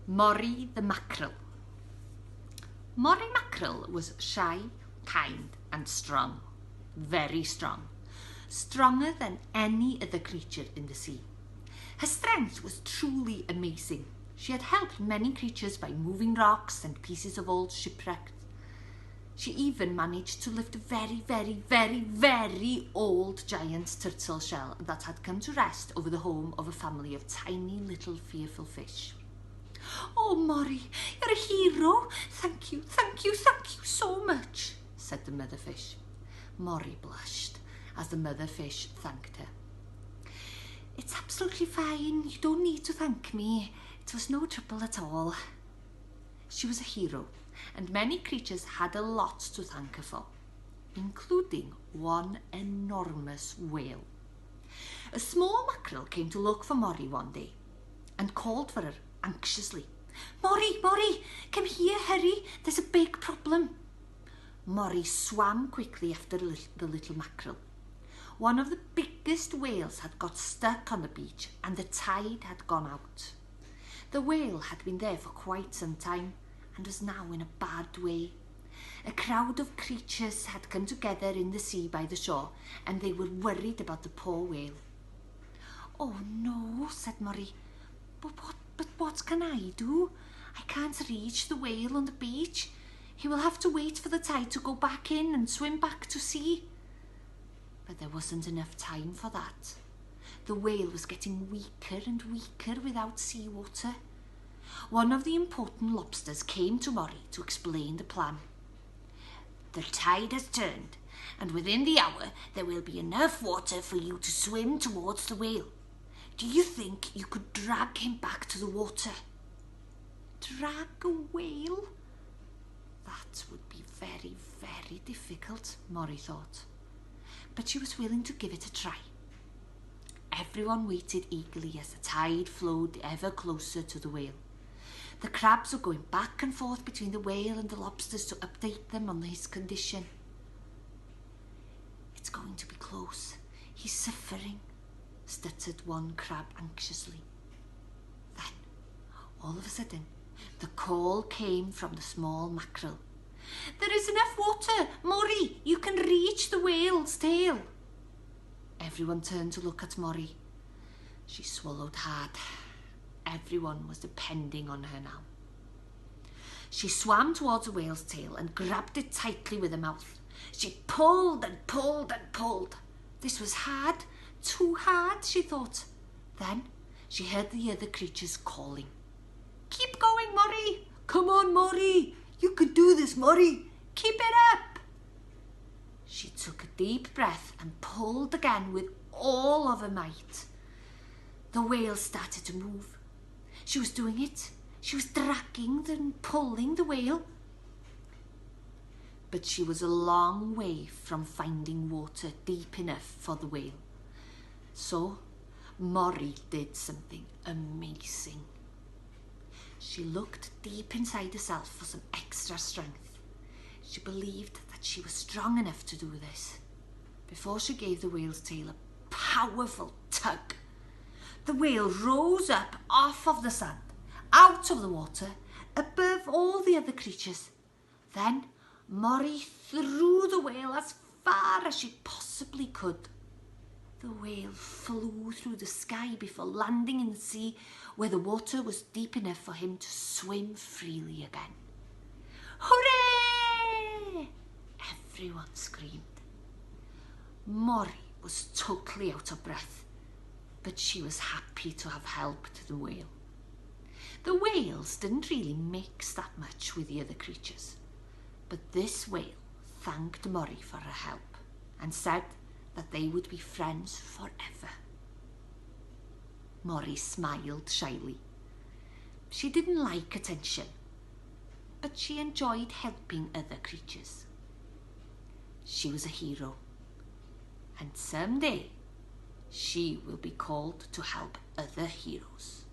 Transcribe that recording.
Mori the Mackerel. Mori Mackerel was shy, kind and strong, very strong, stronger than any other creature in the sea. Her strength was truly amazing. She had helped many creatures by moving rocks and pieces of old shipwreck. She even managed to lift a very, very, very, very old giant turtle shell that had come to rest over the home of a family of tiny little fearful fish. "Oh, Mori, you're a hero. Thank you, thank you, thank you so much," said the mother fish. Mori blushed as the mother fish thanked her. "It's absolutely fine. You don't need to thank me. It was no trouble at all." She was a hero, and many creatures had a lot to thank her for, including one enormous whale. A small mackerel came to look for Mori one day and called for her anxiously. "Mori, Mori, come here, hurry, there's a big problem." Mori swam quickly after the little mackerel. One of the biggest whales had got stuck on the beach and the tide had gone out. The whale had been there for quite some time and was now in a bad way. A crowd of creatures had come together in the sea by the shore and they were worried about the poor whale. "Oh no," said Mori, but what can I do? I can't reach the whale on the beach. He will have to wait for the tide to go back in and swim back to sea." But there wasn't enough time for that. The whale was getting weaker and weaker without seawater. One of the important lobsters came to Mori to explain the plan. "The tide has turned, and within the hour there will be enough water for you to swim towards the whale. Do you think you could drag him back to the water?" Drag a whale? That would be very, very difficult, Mori thought. But she was willing to give it a try. Everyone waited eagerly as the tide flowed ever closer to the whale. The crabs were going back and forth between the whale and the lobsters to update them on his condition. "It's going to be close. He's suffering," stuttered one crab anxiously. Then, all of a sudden, the call came from the small mackerel. "There is enough water, Mori. You can reach the whale's tail." Everyone turned to look at Mori. She swallowed hard. Everyone was depending on her now. She swam towards the whale's tail and grabbed it tightly with her mouth. She pulled and pulled and pulled. This was hard, too hard, she thought. Then she heard the other creatures calling. "Keep going, Mori! Come on, Mori! You can do this, Mori! Keep it up!" She took a deep breath and pulled again with all of her might. The whale started to move. She was doing it. She was dragging and pulling the whale. But she was a long way from finding water deep enough for the whale. So Mori did something amazing. She looked deep inside herself for some extra strength. She believed that she was strong enough to do this. Before she gave the whale's tail a powerful tug, the whale rose up off of the sand, out of the water, above all the other creatures. Then Mori threw the whale as far as she possibly could. The whale flew through the sky before landing in the sea where the water was deep enough for him to swim freely again. "Hooray!" Everyone screamed. Mori was totally out of breath, but she was happy to have helped the whale. The whales didn't really mix that much with the other creatures, but this whale thanked Mori for her help and said that they would be friends forever. Mori smiled shyly. She didn't like attention, but she enjoyed helping other creatures. She was a hero, and someday she will be called to help other heroes.